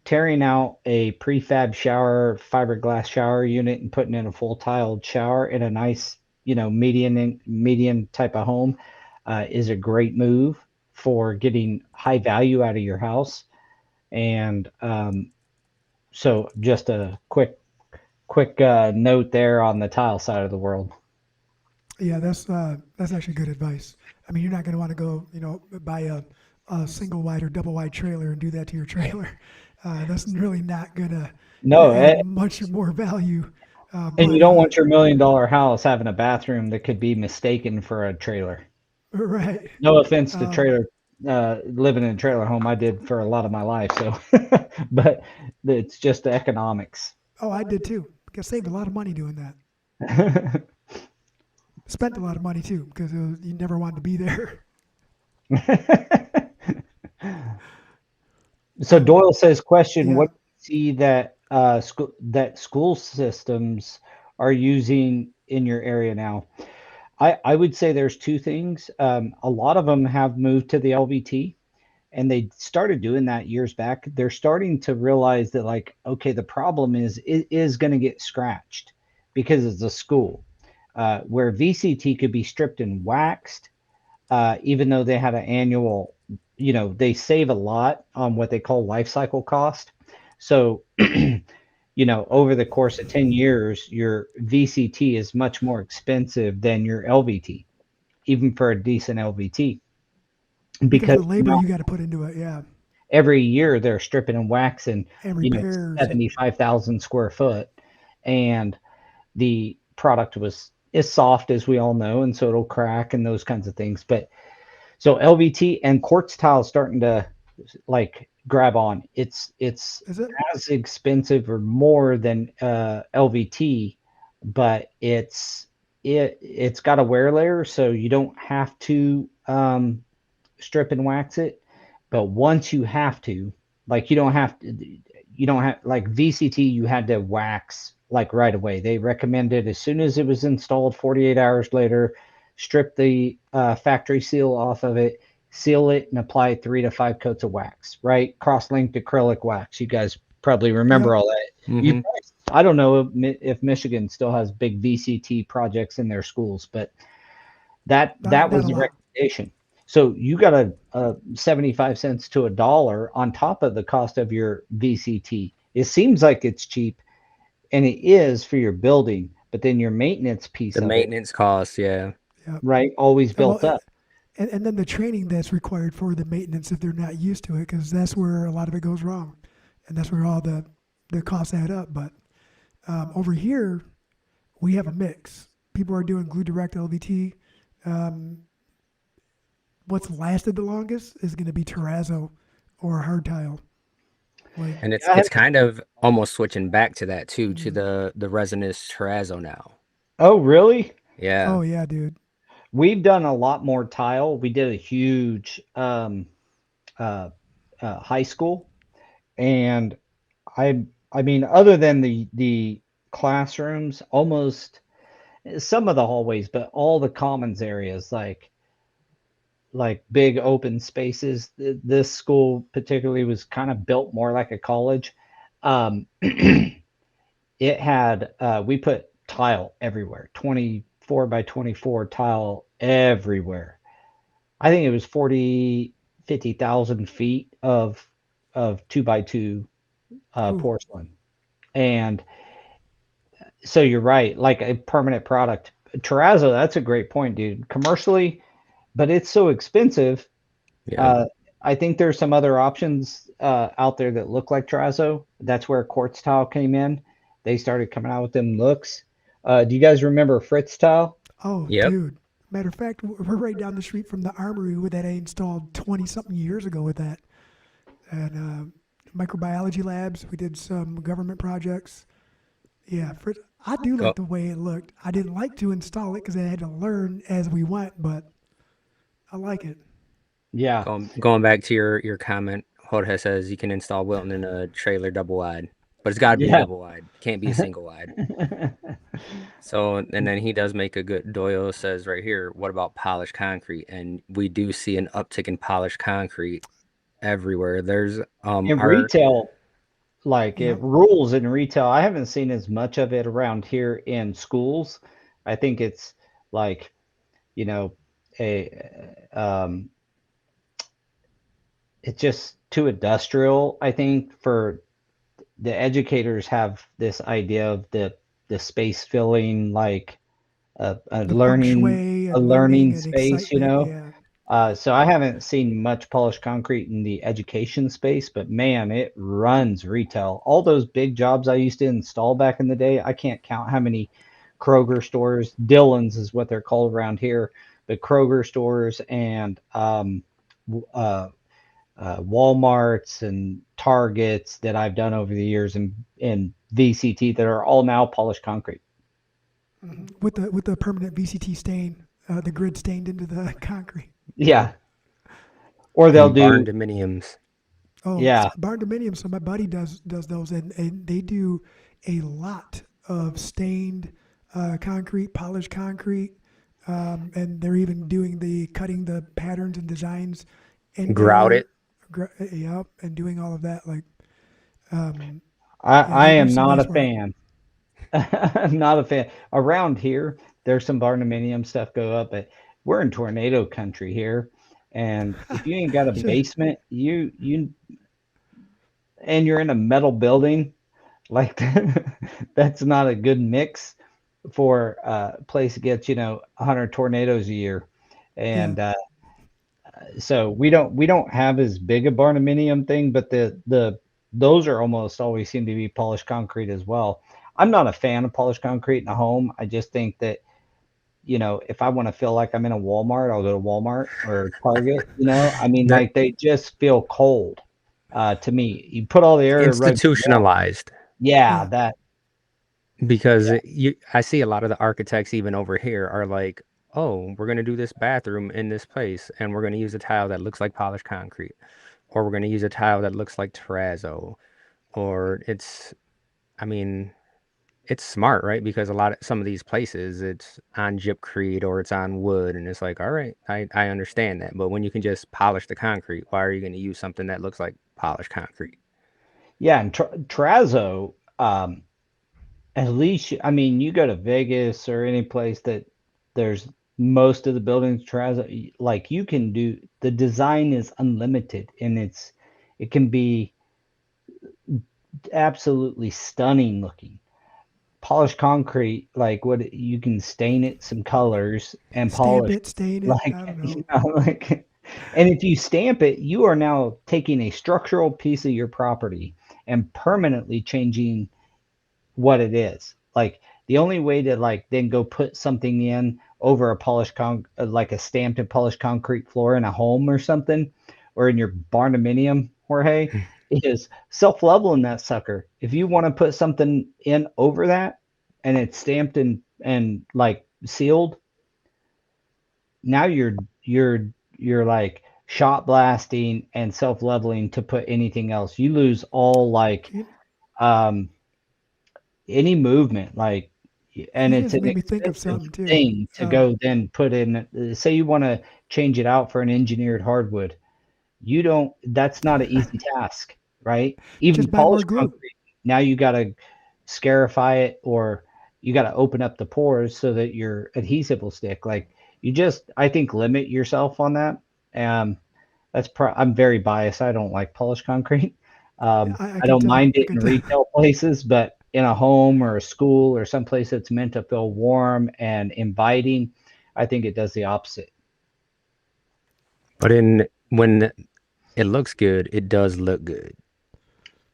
Tearing out a prefab shower, fiberglass shower unit and putting in a full tiled shower in a nice, median type of home is a great move for getting high value out of your house. And so just a quick note there on the tile side of the world. yeah, that's actually good advice. I mean, you're not going to want to go, buy a single wide or double wide trailer and do that to your trailer. That's really not going to No, add much more value. and you But don't want your $1 million house having a bathroom that could be mistaken for a trailer. Right. No offense to Um, living in a trailer home. I did for a lot of my life. So, but it's just the economics. oh, I did too. I saved a lot of money doing that. Spent a lot of money too because you never wanted to be there. So Doyle says, question, Yeah. what do you see that school systems are using in your area now? I would say there's two things. A lot of them have moved to the LVT, and they started doing that years back. They're starting to realize that, like, okay, the problem is it is going to get scratched because it's a school, where VCT could be stripped and waxed, even though they had an annual, they save a lot on what they call life cycle cost. So, over the course of 10 years, your VCT is much more expensive than your LVT, even for a decent LVT, Because because of the labor you got to put into it. Yeah. every year they're stripping and waxing, And repairs. 75,000 square foot. And the product is soft, as we all know, and so it'll crack and those kinds of things. But so LVT and quartz tile is starting to like grab on. It's Is it? as expensive or more than LVT, but it's got a wear layer, so you don't have to strip and wax it. But once you have to, like you don't have like VCT, you had to wax like right away. They recommended as soon as it was installed, 48 hours later, strip the factory seal off of it, seal it, and apply 3 to 5 coats of wax, right? Cross-linked acrylic wax. You guys probably remember Yep. all that. Hmm. I don't know if Michigan still has big VCT projects in their schools, but that Not was a the lot. recommendation. So you got a 75 cents to $1 on top of the cost of your VCT. It seems like it's cheap, and it is for your building, but then your maintenance piece The of it, maintenance costs, yeah. Yep. right, always Well, built up. and then the training that's required for the maintenance if they're not used to it, because that's where a lot of it goes wrong, and that's where all the costs add up. But over here, we have a mix. People are doing glue direct LVT. Um, what's lasted the longest is going to be terrazzo or hard tile. Like, And Yeah, it's kind of almost switching back to that too, to mm, the resinous terrazzo now. oh, really? Yeah. oh yeah, dude. We've done a lot more tile. We did a huge uh, high school, and I mean, other than the classrooms, almost some of the hallways, but all the commons areas, like big open spaces. This school particularly was kind of built more like a college. It had we put tile everywhere, 24 by 24 tile everywhere. I think it was 50,000 feet of 2 by 2 Ooh, porcelain. And so you're right, like a permanent product. Terrazzo, that's a great point, dude. Commercially, but it's so expensive. Yeah. Uh, I think there's some other options out there that look like terrazzo. That's where quartz tile came in. They started coming out with them looks. Do you guys remember Fritz tile? oh, Yep. dude. Matter of fact, we're right down the street from the armory with that I installed 20 something years ago with that. And microbiology labs, we did some government projects. Yeah, I do Go like the way it looked. I didn't like to install it because I had to learn as we went, but I like it. Yeah. going back to your comment, Jorge says you can install Wilton in a trailer double wide, but it's got to be Yeah. double wide. Can't be a single wide. So, and then he does make a good. Doyle says right here, what about polished concrete? And we do see an uptick in polished concrete everywhere. There's In our retail, like it Yep. rules in retail. I haven't seen as much of it around here in schools. I think it's like, you know, a it's just too industrial, I think, for the educators have this idea of the space filling like The feng shui a and learning learning and space, excitement. Yeah. so I haven't seen much polished concrete in the education space, but man, it runs retail. All those big jobs I used to install back in the day, I can't count how many Kroger stores. Dillons is what they're called around here. the Kroger stores and uh, Walmarts and Targets that I've done over the years in VCT that are all now polished concrete. With the permanent VCT stain, the grid stained into the concrete. Yeah. Or they'll And barn do, dominiums. Oh, yeah. barn dominium. So my buddy does those, and they do a lot of stained concrete, polished concrete, and they're even doing the cutting the patterns and designs in Grout there. it. Yep, and doing all of that. Like, yeah, I they do am some not nice a work. fan. I'm not a fan. Around here, there's some barnuminium stuff go up, but we're in tornado country here. And if you ain't got a basement, you and you're in a metal building, like that's not a good mix for a place that gets, 100 tornadoes a year. Yeah, And so we don't have as big a barnuminium thing, but the those are almost always seem to be polished concrete as well. I'm not a fan of polished concrete in a home. I just think that, if I want to feel like I'm in a Walmart, I'll go to Walmart or Target. I mean, They're like they just feel cold to me. You put all the area rugs you want. institutionalized Yeah, yeah. that. because Yeah, I see a lot of the architects even over here are like, oh, we're going to do this bathroom in this place and we're going to use a tile that looks like polished concrete, or we're going to use a tile that looks like terrazzo, or I mean, it's smart, right? Because some of these places it's on gypcrete or it's on wood, and it's like, all right, I understand that. But when you can just polish the concrete, why are you going to use something that looks like polished concrete? yeah, and terrazzo. At least, I mean, you go to Vegas or any place that there's most of the buildings terrazzo, like you can do the design is unlimited and it can be absolutely stunning looking. Polished concrete, like what you can stain it some colors and Stamp polish it, stain it. like I don't know. like and if you stamp it, you are now taking a structural piece of your property and permanently changing what it is. Like the only way to like then go put something in over a like a stamped and polished concrete floor in a home or something, or in your barnuminium, Jorge, is self-leveling that sucker. If you want to put something in over that and it's stamped and like sealed, now you're like shot blasting and self-leveling to put anything else. You lose all like You, um any movement, like, and you it's just an made me think of expensive something too. thing to go then put in. Say you want to change it out for an engineered hardwood. You don't, that's not an easy task, right? Even Just buy more polished glue. concrete. Now you got to scarify it, or you got to open up the pores so that your adhesive will stick. Like you just, I think, limit yourself on that. Um, I'm very biased. I don't like polished concrete. I I can don't tell. mind I it can in tell. retail places, but in a home or a school or someplace that's meant to feel warm and inviting, I think it does the opposite. But when it looks good, it does look good.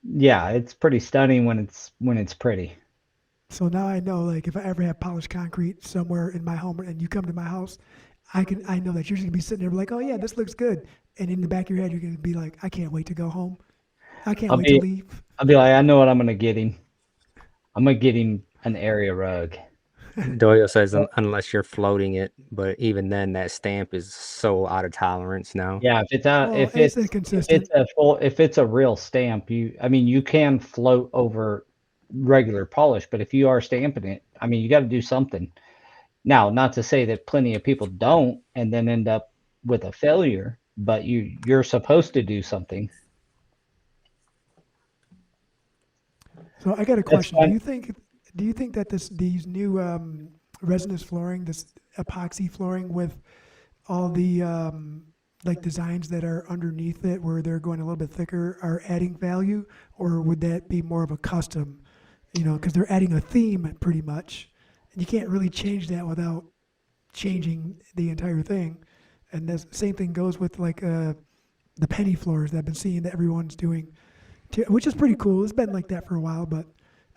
Yeah, it's pretty stunning when it's pretty. So now I know, like, if I ever have polished concrete somewhere in my home, and you come to my house, I know that you're just gonna be sitting there like, oh yeah, this looks good, and in the back of your head, you're gonna be like, I can't wait to go home. I can't I'll wait to be leave. I'll be like, I know what I'm gonna get him. I'm gonna get him an area rug. Doyle says Uh, unless you're floating it, but even then, that stamp is so out of tolerance now. Yeah, Well, it's inconsistent. if it's a real stamp, I mean you can float over regular polish, but if you are stamping it, I mean you got to do something. Now, not to say that plenty of people don't and then end up with a failure, but you're supposed to do something. So I got a That's question. fun. Do you think that these new resinous flooring, this epoxy flooring with all the like designs that are underneath it, where they're going a little bit thicker, are adding value, or would that be more of a custom? You know, because they're adding a theme pretty much, and you can't really change that without changing the entire thing. And the same thing goes with like the penny floors that I've been seeing that everyone's doing, which is pretty cool. It's been like that for a while, but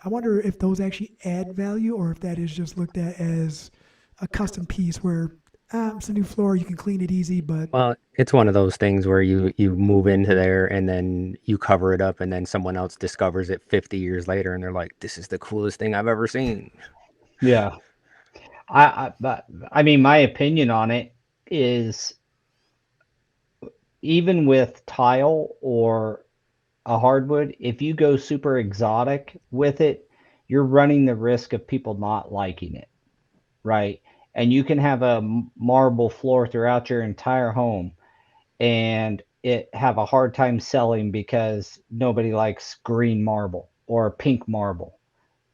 I wonder if those actually add value or if that is just looked at as a custom piece where It's a new floor. You can clean it easy, but Well, it's one of those things where you move into there and then you cover it up and then someone else discovers it 50 years later and they're like, "This is the coolest thing I've ever seen." Yeah. But I mean, my opinion on it is even with tile or a hardwood, if you go super exotic with it, you're running the risk of people not liking it, right? And you can have a marble floor throughout your entire home and it have a hard time selling because nobody likes green marble or pink marble,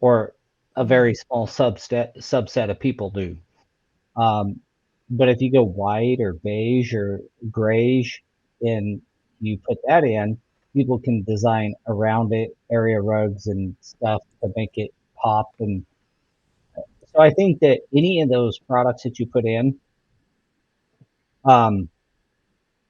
or a mm, very small subset of people do. Um, but if you go white or beige or grayish and you put that in, people can design around it, area rugs and stuff to make it pop. And so I think that any of those products that you put in, um,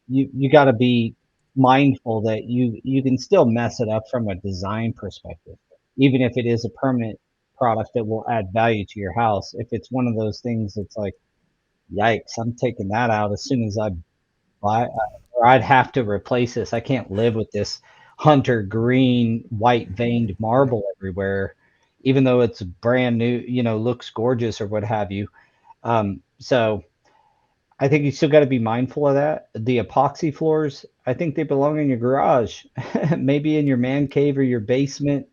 you got to be mindful that you can still mess it up from a design perspective, even if it is a permanent product that will add value to your house. If it's one of those things that's like, yikes, I'm taking that out as soon as I buy, or I'd have to replace this. I can't live with this hunter green, white veined marble everywhere, even though it's brand new, looks gorgeous or what have you. So I think you still got to be mindful of that. The epoxy floors, I think they belong in your garage, maybe in your man cave or your basement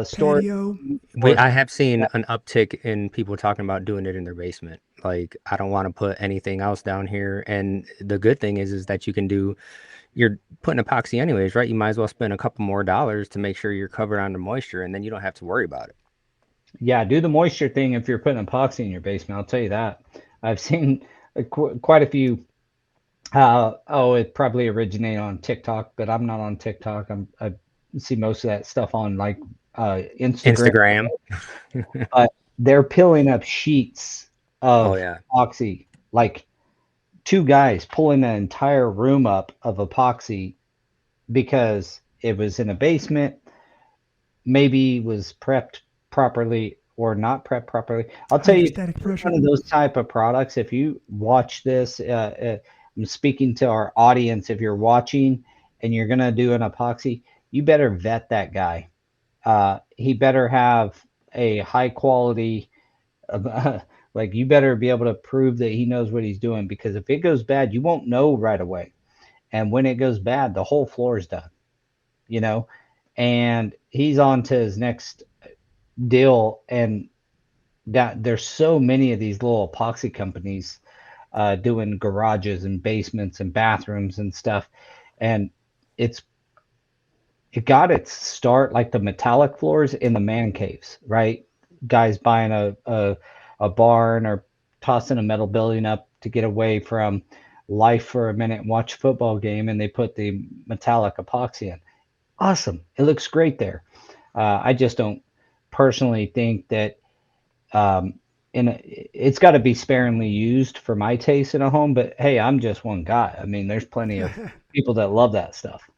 storage, patio. or I have something seen like an uptick in people talking about doing it in their basement. Like, I don't want to put anything else down here. And the good thing is that you're putting epoxy anyways, right? You might as well spend a couple more dollars to make sure you're covered on the moisture, and then you don't have to worry about it. Yeah, do the moisture thing if you're putting epoxy in your basement. I'll tell you that. I've seen quite a few. It probably originated on TikTok, but I'm not on TikTok. I see most of that stuff on like Instagram. Instagram. But they're peeling up sheets Oh of yeah. epoxy, like two guys pulling an entire room up of epoxy because it was in a basement, maybe was prepped properly or not prepped properly. I'll tell you, Hydrostatic one pressure. of those type of products, if you watch this, I'm speaking to our audience. If you're watching and you're going to do an epoxy, you better vet that guy. He better have a high quality, like you better be able to prove that he knows what he's doing, because if it goes bad, you won't know right away. And when it goes bad, the whole floor is done, you know, and he's on to his next deal. And that there's so many of these little epoxy companies doing garages and basements and bathrooms and stuff. And it's it got its start like the metallic floors in the man caves, right? Guys buying a barn or tossing a metal building up to get away from life for a minute and watch a football game, and they put the metallic epoxy in. Awesome. It looks great there. I just don't personally think that it's got to be sparingly used for my taste in a home. But hey, I'm just one guy. I mean, there's plenty of people that love that stuff.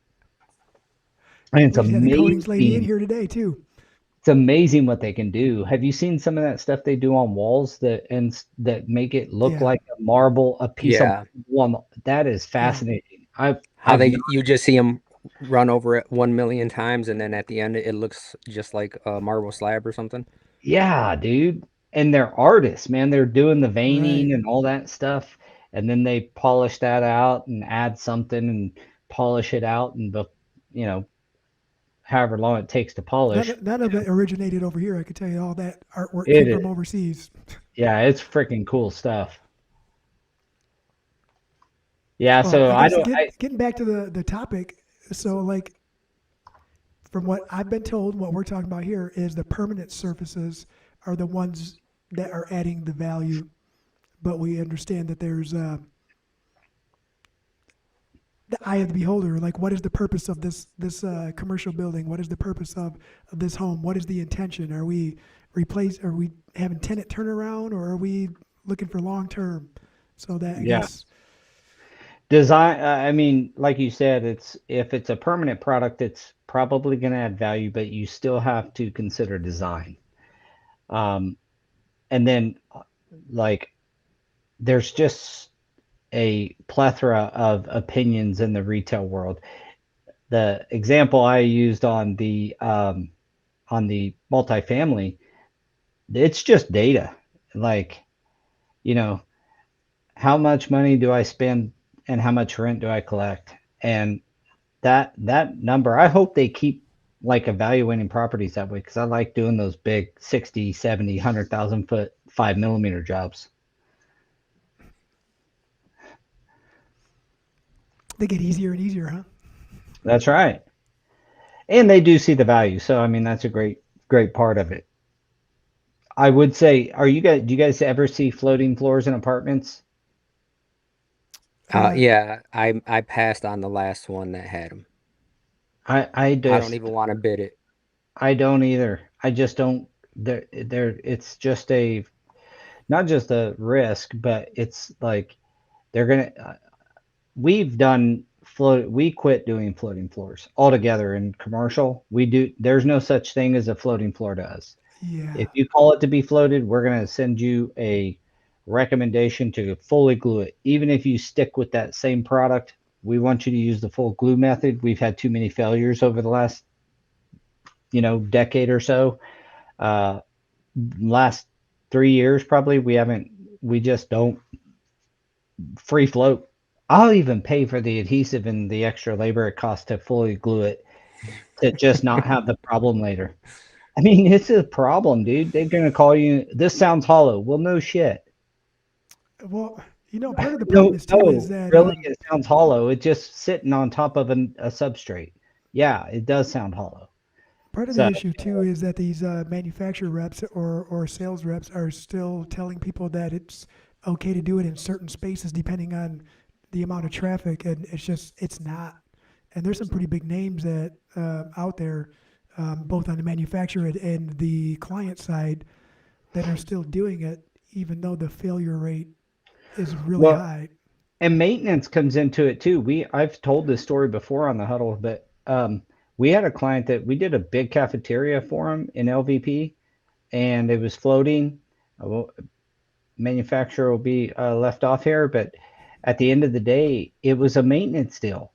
And it's We just had the coatings lady in amazing. here today too. It's amazing what they can do. Have you seen some of that stuff they do on walls that make it look Yeah, like a marble, a piece of Yeah. marble that is yeah. fascinating. I've How I've they not, you just see them run over it 1 million times, and then at the end it looks just like a marble slab or something. yeah, dude. And they're artists, man. They're doing the Right. veining and all that stuff, and then they polish that out and add something and polish it out, and you know, however long it takes to polish. None of it originated over here. I could tell you all that artwork It came is, from overseas. yeah, it's freaking cool stuff. Yeah, Well, so I I guess don't, getting back to the topic. So, like, from what I've been told, what we're talking about here is the permanent surfaces are the ones that are adding the value. But we understand that there's the eye of the beholder. Like, what is the purpose of this commercial building? What is the purpose of this home? What is the intention? Are we replace? Are we having tenant turnaround, or are we looking for long term? So that I yeah. guess Design, I mean, like you said, it's if it's a permanent product, it's probably going to add value, but you still have to consider design. Um, and then like there's just a plethora of opinions in the retail world. The example I used on the multifamily, it's just data. Like, you know, how much money do I spend and how much rent do I collect? And that number, I hope they keep like evaluating properties that way because I like doing those big 60, 70, 100,000 foot 5 millimeter jobs. They get easier and easier, huh? That's right. And they do see the value. So I mean that's a great part of it. I would say, do you guys ever see floating floors in apartments? Uh, Yeah, I passed on the last one that had them. I I don't just even want to bid it. I don't either. I just don't. It's just a not just a risk, but it's like they're gonna. We've done float. We quit doing floating floors altogether in commercial. We do. There's no such thing as a floating floor to us. yeah. If you call it to be floated, we're gonna send you a recommendation to fully glue it. Even if you stick with that same product, we want you to use the full glue method. We've had too many failures over the last decade or so. Uh, last 3 years probably we just don't free float. I'll even pay for the adhesive and the extra labor it costs to fully glue it to just not have the problem later. I mean, it's a problem, dude. They're gonna call you. This sounds hollow. Well, no shit. Well, part of the problem No, is too is no, that really, it sounds hollow. It's just sitting on top of a substrate. Yeah, it does sound hollow. part of the So, issue too is that these manufacturer reps or sales reps are still telling people that it's okay to do it in certain spaces depending on the amount of traffic, and it's not. And there's some pretty big names that out there, both on the manufacturer and the client side, that are still doing it, even though the failure rate is really well, high. and maintenance comes into it too. I've told this story before on the huddle, but we had a client that we did a big cafeteria for him in LVP, and it was floating. Manufacturer will be left off here, but at the end of the day, it was a maintenance deal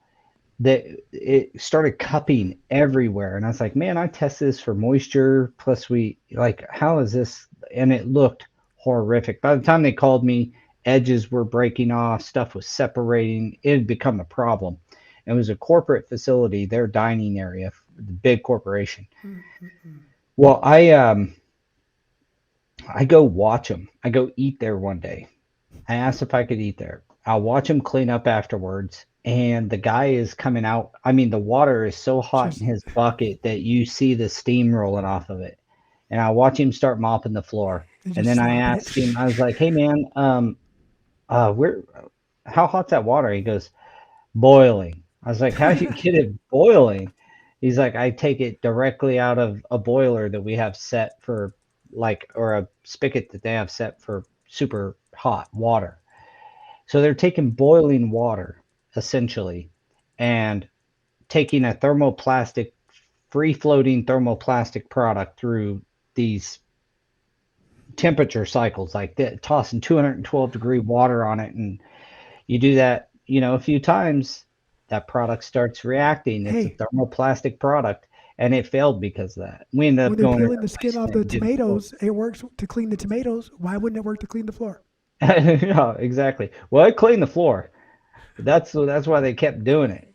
that it started cupping everywhere. And I was like, man, I tested this for moisture. Plus, how is this? And it looked horrific. By the time they called me, edges were breaking off, stuff was separating. It had become a problem. It was a corporate facility, their dining area, the big corporation. Mm-mm-mm. Well, I go watch them. I go eat there one day. I asked if I could eat there. I'll watch him clean up afterwards. And the guy is coming out. I mean, the water is so hot in Just his bucket that you see the steam rolling off of it. And I watch him start mopping the floor. and And just then I slopping it. ask him, I was like, hey man, where how hot's that water? He goes, boiling. I was like, how do you get it boiling? He's like, I take it directly out of a boiler that we have set for or a spigot that they have set for super hot water. So they're taking boiling water essentially and taking a thermoplastic, free floating thermoplastic product through these temperature cycles like that, tossing 212-degree water on it. And you do that, a few times, that product starts reacting. It's a Hey, thermoplastic product. And it failed because of that. We ended when up they're going and peeling the skin replacing off it the and did the floor. tomatoes, it works to clean the tomatoes. Why wouldn't it work to clean the floor? Yeah, exactly. Well, it cleaned the floor. That's why they kept doing it.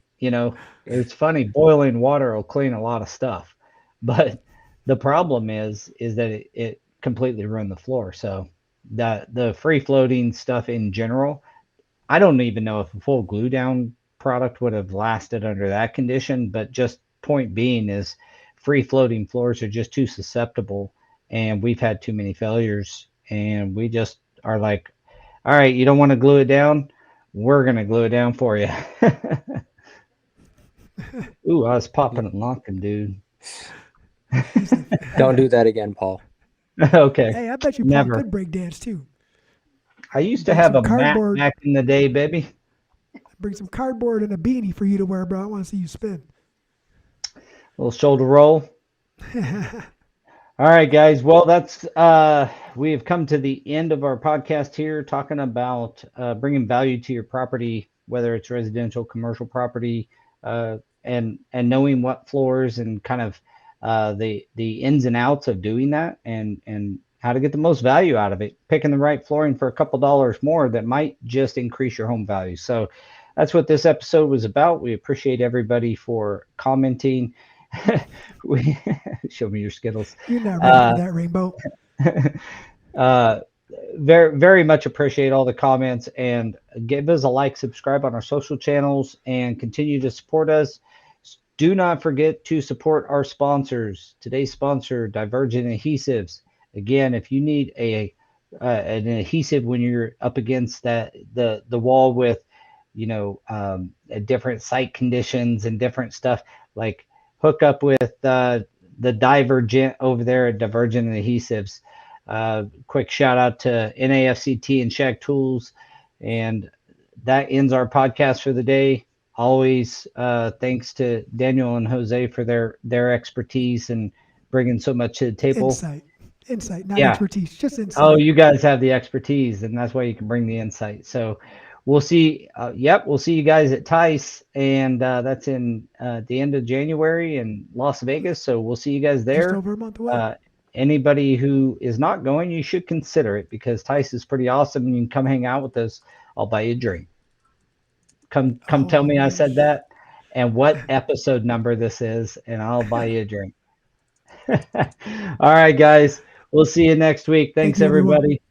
It's funny. Boiling water will clean a lot of stuff, but the problem is that it completely ruined the floor. So the free floating stuff in general, I don't even know if a full glue down product would have lasted under that condition. But just point being is, free floating floors are just too susceptible, and we've had too many failures, and we just are like, all right, you don't want to glue it down? We're going to glue it down for you. Ooh, I was popping and locking, dude. He's like, Don't do that again, Paul. Okay, hey, I bet you Paul never. could break dance too. I used to Bring have some a mat cardboard, back in the day, baby. bring some cardboard and a beanie for you to wear, bro. I want to see you spin. Little shoulder roll. All right, guys. Well, that's we have come to the end of our podcast here, talking about bringing value to your property, whether it's residential, commercial property, and knowing what floors and kind of the ins and outs of doing that, and how to get the most value out of it. Picking the right flooring for a couple dollars more that might just increase your home value. So that's what this episode was about. We appreciate everybody for commenting. We show me your Skittles. You're not ready for that, Rainbow. Very, very much appreciate all the comments, and give us a like, subscribe on our social channels, and continue to support us. Do not forget to support our sponsors. Today's sponsor, Divergent Adhesives. Again, if you need an adhesive when you're up against the wall with, different site conditions and different stuff, like hook up with the Divergent over there at Divergent Adhesives. Quick shout out to NAFCT and Shag Tools. And that ends our podcast for the day. Always thanks to Daniel and Jose for their expertise and bringing so much to the table. Insight, not expertise, just insight. Oh, you guys have the expertise, and that's why you can bring the insight. So we'll see. We'll see you guys at Tice, and that's in the end of January in Las Vegas. So we'll see you guys there. Just over a month away. Anybody who is not going, you should consider it, because Tice is pretty awesome, and you can come hang out with us. I'll buy you a drink. Come tell me I said that and what episode number this is, and I'll buy you a drink. All right, guys. We'll see you next week. Thanks, everybody.